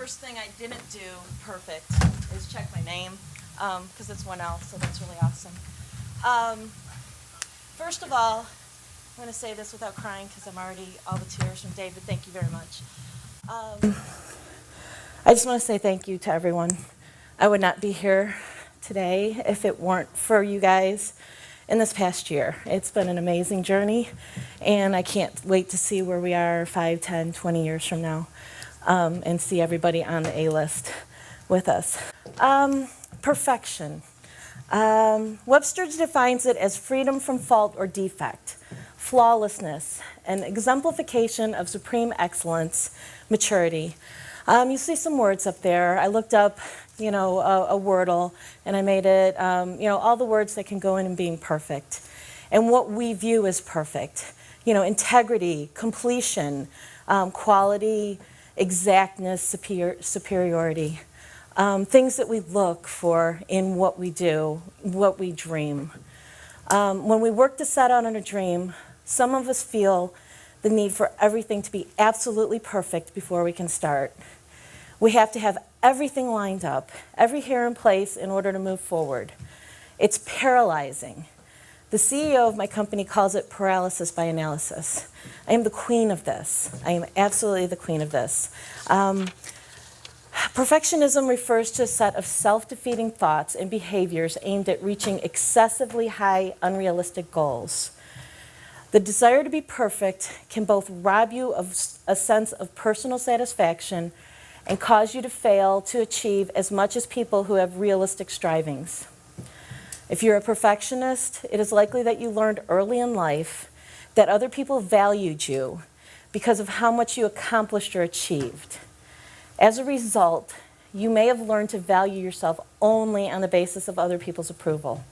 first thing I didn't do perfect is check my name, because it's one L, so that's really awesome. First of all, I'm going to say this without crying because I'm already all the tears from David. Thank you very much. I just want to say thank you to everyone. I would not be here today if it weren't for you guys in this past year. It's been an amazing journey, and I can't wait to see where we are 5, 10, 20 years from now, and see everybody on the A-list with us. Perfection. Webster defines it as freedom from fault or defect, flawlessness, an exemplification of supreme excellence, maturity. You see some words up there. I looked up, a Wordle, and I made it, all the words that can go in being perfect, and what we view as perfect. Integrity, completion, quality, exactness, superiority. Things that we look for in what we do, what we dream. When we work to set out on a dream, some of us feel the need for everything to be absolutely perfect before we can start. We have to have everything lined up, every hair in place in order to move forward. It's paralyzing. The CEO of my company calls it paralysis by analysis. I am the queen of this. I am absolutely the queen of this. Perfectionism refers to a set of self-defeating thoughts and behaviors aimed at reaching excessively high, unrealistic goals. The desire to be perfect can both rob you of a sense of personal satisfaction and cause you to fail to achieve as much as people who have realistic strivings. If you're a perfectionist, it is likely that you learned early in life that other people valued you because of how much you accomplished or achieved. As a result, you may have learned to value yourself only on the basis of other people's approval.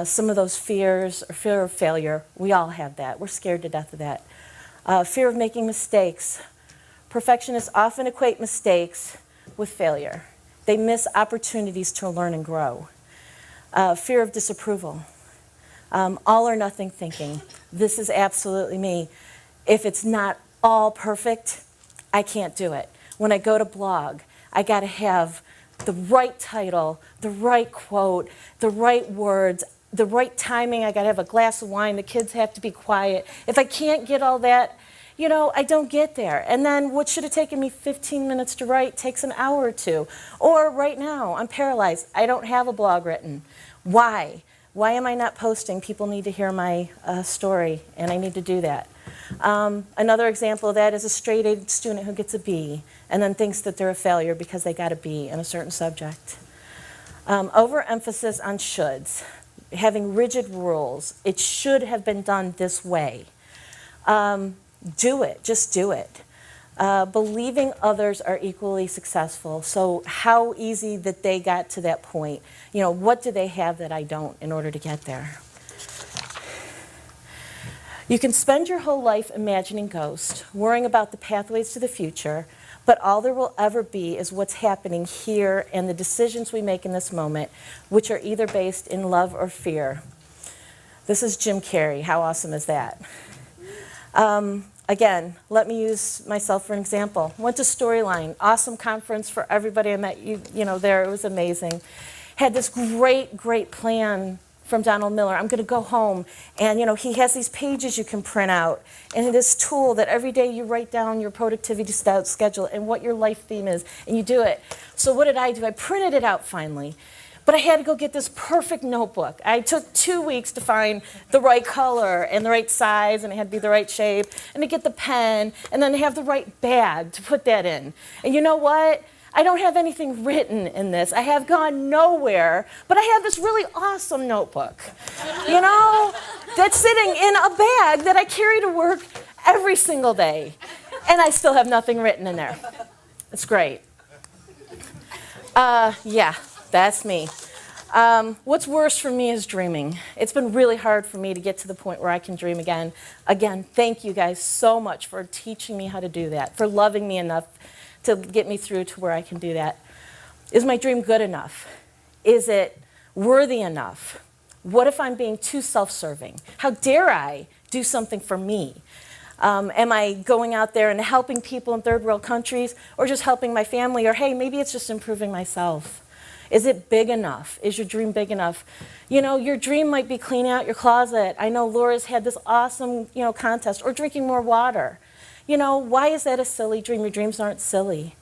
Some of those fears, or fear of failure, we all have that. We're scared to death of that. Fear of making mistakes. Perfectionists often equate mistakes with failure. They miss opportunities to learn and grow. Fear of disapproval. All or nothing thinking. This is absolutely me. If it's not all perfect, I can't do it. When I go to blog, I got to have the right title, the right quote, the right words, the right timing. I got to have a glass of wine. The kids have to be quiet. If I can't get all that, I don't get there. And then what should have taken me 15 minutes to write takes an hour or two. Or right now, I'm paralyzed. I don't have a blog written. Why? Why am I not posting? People need to hear my story, and I need to do that. Another example of that is a straight-A student who gets a B and then thinks that they're a failure because they got a B in a certain subject. Overemphasis on shoulds, having rigid rules. It should have been done this way. Do it, just do it. Believing others are equally successful. So how easy that they got to that point. What do they have that I don't in order to get there? You can spend your whole life imagining ghosts, worrying about the pathways to the future, but all there will ever be is what's happening here and the decisions we make in this moment, which are either based in love or fear. This is Jim Carrey. How awesome is that? Again, let me use myself for an example. Went to Storyline, awesome conference for everybody I met there. It was amazing. Had this great plan from Donald Miller. I'm going to go home, and he has these pages you can print out, and this tool that every day you write down your productivity schedule and what your life theme is, and you do it. So what did I do? I printed it out finally. But I had to go get this perfect notebook. I took 2 weeks to find the right color and the right size, and it had to be the right shape, and to get the pen, and then to have the right bag to put that in. And you know what? I don't have anything written in this. I have gone nowhere, but I have this really awesome notebook, that's sitting in a bag that I carry to work every single day, and I still have nothing written in there. It's great. Yeah. That's me. What's worse for me is dreaming. It's been really hard for me to get to the point where I can dream again. Again, thank you guys so much for teaching me how to do that, for loving me enough to get me through to where I can do that. Is my dream good enough? Is it worthy enough? What if I'm being too self-serving? How dare I do something for me? Am I going out there and helping people in third world countries, or just helping my family? Or hey, maybe it's just improving myself. Is it big enough? Is your dream big enough? You know, your dream might be cleaning out your closet. I know Laura's had this awesome, contest, or drinking more water. You know, why is that a silly dream? Your dreams aren't silly.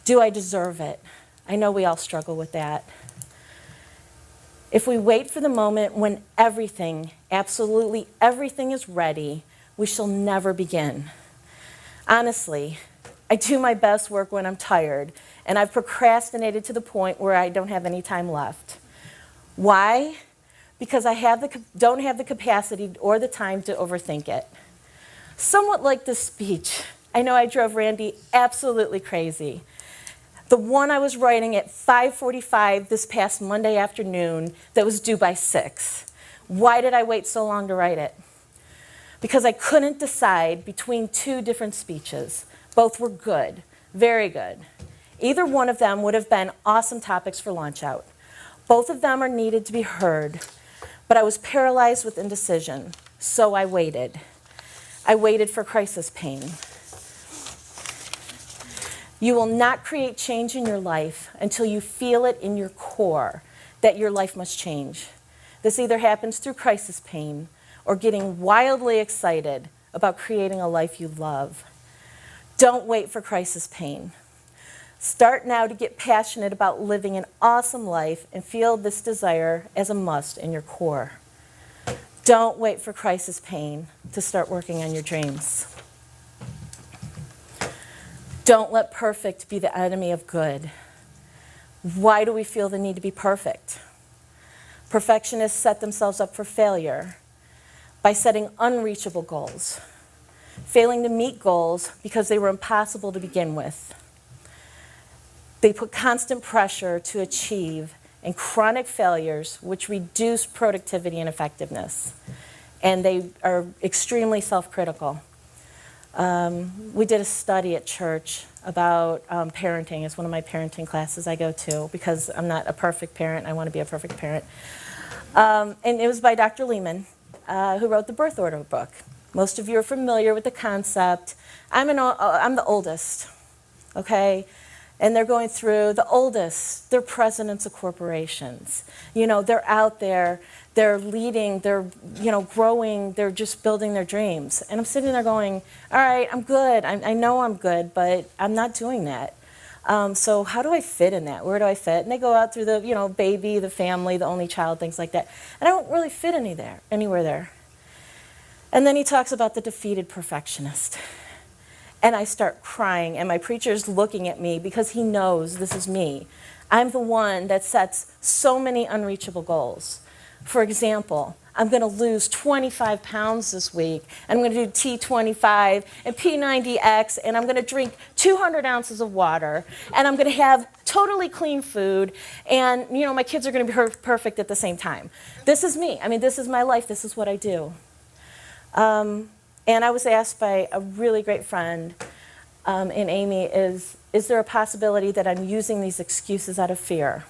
Do I deserve it? I know we all struggle with that. If we wait for the moment when everything, absolutely everything is ready, we shall never begin. Honestly, I do my best work when I'm tired, and I've procrastinated to the point where I don't have any time left. Why? Because I don't have the capacity or the time to overthink it. Somewhat like this speech, I know I drove Randy absolutely crazy. The one I was writing at 5:45 this past Monday afternoon that was due by 6. Why did I wait so long to write it? Because I couldn't decide between two different speeches. Both were good, very good. Either one of them would have been awesome topics for launch out. Both of them are needed to be heard, but I was paralyzed with indecision, so I waited. I waited for crisis pain. You will not create change in your life until you feel it in your core that your life must change. This either happens through crisis pain or getting wildly excited about creating a life you love. Don't wait for crisis pain. Start now to get passionate about living an awesome life and feel this desire as a must in your core. Don't wait for crisis pain to start working on your dreams. Don't let perfect be the enemy of good. Why do we feel the need to be perfect? Perfectionists set themselves up for failure by setting unreachable goals, failing to meet goals because they were impossible to begin with. They put constant pressure to achieve and chronic failures which reduce productivity and effectiveness. And they are extremely self-critical. We did a study at church about parenting. It's one of my parenting classes I go to because I'm not a perfect parent. I want to be a perfect parent. And it was by Dr. Lehman, who wrote the Birth Order book. Most of you are familiar with the concept. I'm the oldest, okay? And they're going through the oldest. They're presidents of corporations. You know, they're out there. They're leading, they're growing, they're just building their dreams. And I'm sitting there going, all right, I'm good. I know I'm good, but I'm not doing that. So how do I fit in that? Where do I fit? And they go out through the, baby, the family, the only child, things like that. And I don't really fit anywhere there. And then he talks about the defeated perfectionist. And I start crying, and my preacher's looking at me because he knows this is me. I'm the one that sets so many unreachable goals. For example, I'm going to lose 25 pounds this week, and I'm going to do T25 and P90X, and I'm going to drink 200 ounces of water, and I'm going to have totally clean food, and my kids are going to be perfect at the same time. This is me. I mean, this is my life. This is what I do. And I was asked by a really great friend, and Amy, is there a possibility that I'm using these excuses out of fear?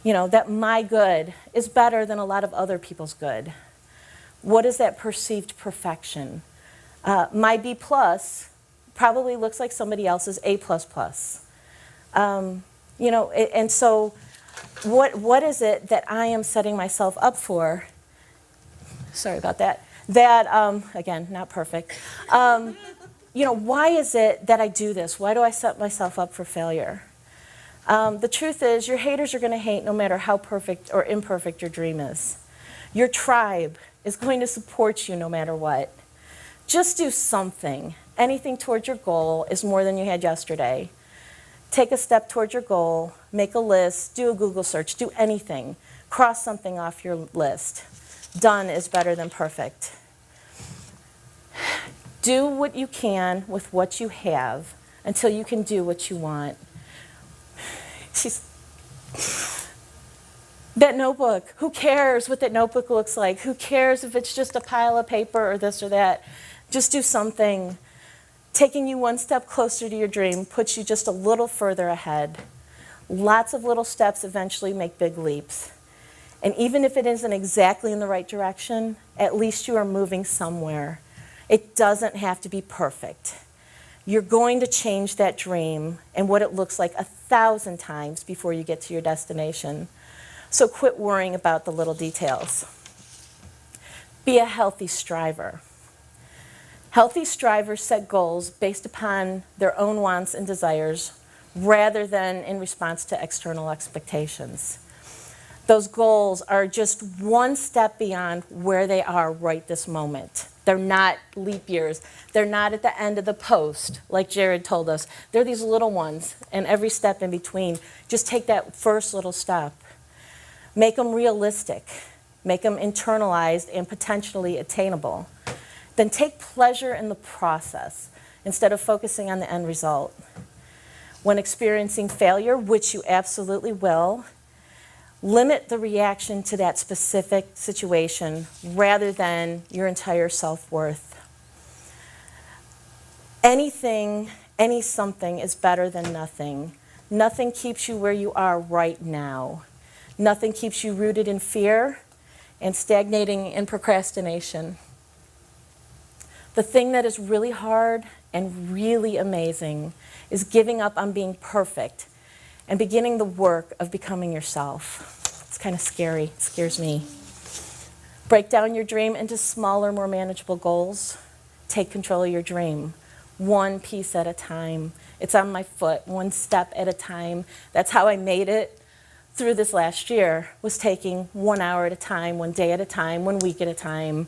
That my good is better than a lot of other people's good. What is that perceived perfection? My B plus probably looks like somebody else's A plus plus. And so what is it that I am setting myself up for? Sorry about that. Again, not perfect. Why is it that I do this? Why do I set myself up for failure? The truth is, your haters are going to hate no matter how perfect or imperfect your dream is. Your tribe is going to support you no matter what. Just do something. Anything towards your goal is more than you had yesterday. Take a step towards your goal, make a list, do a Google search, do anything. Cross something off your list. Done is better than perfect. Do what you can with what you have until you can do what you want. That notebook, who cares what that notebook looks like? Who cares if it's just a pile of paper or this or that? Just do something. Taking you one step closer to your dream puts you just a little further ahead. Lots of little steps eventually make big leaps. And even if it isn't exactly in the right direction, at least you are moving somewhere. It doesn't have to be perfect. You're going to change that dream and what it looks like 1,000 times before you get to your destination. So quit worrying about the little details. Be a healthy striver. Healthy strivers set goals based upon their own wants and desires rather than in response to external expectations. Those goals are just one step beyond where they are right this moment. They're not leap years. They're not at the end of the post, like Jared told us. They're these little ones, and every step in between. Just take that first little step. Make them realistic. Make them internalized and potentially attainable. Then take pleasure in the process instead of focusing on the end result. When experiencing failure, which you absolutely will, limit the reaction to that specific situation rather than your entire self-worth. Anything, any something is better than nothing. Nothing keeps you where you are right now. Nothing keeps you rooted in fear and stagnating in procrastination. The thing that is really hard and really amazing is giving up on being perfect and beginning the work of becoming yourself. It's kind of scary. It scares me. Break down your dream into smaller, more manageable goals. Take control of your dream, one piece at a time. It's on my foot, one step at a time. That's how I made it through this last year, was taking 1 hour at a time, 1 day at a time, 1 week at a time.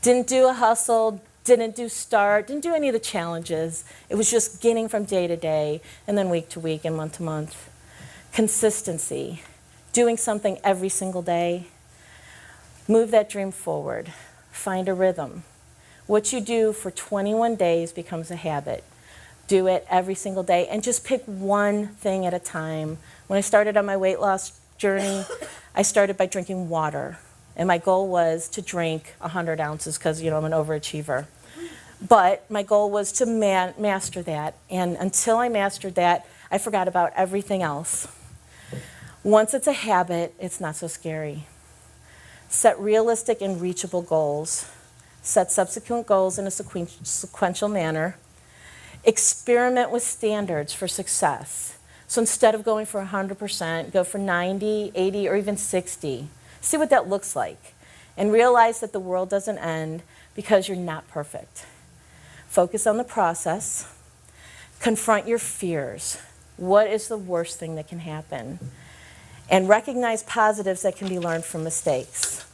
Didn't do a hustle, didn't do any of the challenges. It was just getting from day to day, and then week to week and month to month. Consistency, doing something every single day. Move that dream forward. Find a rhythm. What you do for 21 days becomes a habit. Do it every single day, and just pick one thing at a time. When I started on my weight loss journey, I started by drinking water. And my goal was to drink 100 ounces because, I'm an overachiever. But my goal was to master that. And until I mastered that, I forgot about everything else. Once it's a habit, it's not so scary. Set realistic and reachable goals. Set subsequent goals in a sequential manner. Experiment with standards for success. So instead of going for 100%, go for 90, 80, or even 60. See what that looks like. And realize that the world doesn't end because you're not perfect. Focus on the process. Confront your fears. What is the worst thing that can happen? And recognize positives that can be learned from mistakes.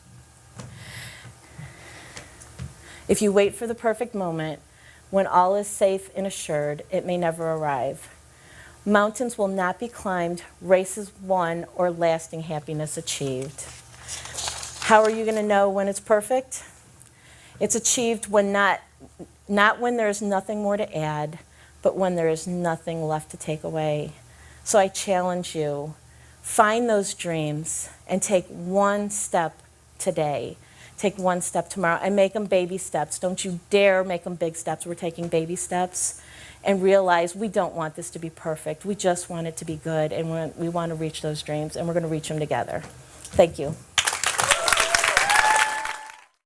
If you wait for the perfect moment, when all is safe and assured, it may never arrive. Mountains will not be climbed, races won, or lasting happiness achieved. How are you going to know when it's perfect? It's achieved when not when there is nothing more to add, but when there is nothing left to take away. So I challenge you, find those dreams and take one step today. Take one step tomorrow and make them baby steps. Don't you dare make them big steps. We're taking baby steps. And realize we don't want this to be perfect. We just want it to be good, and we want to reach those dreams, and we're going to reach them together. Thank you.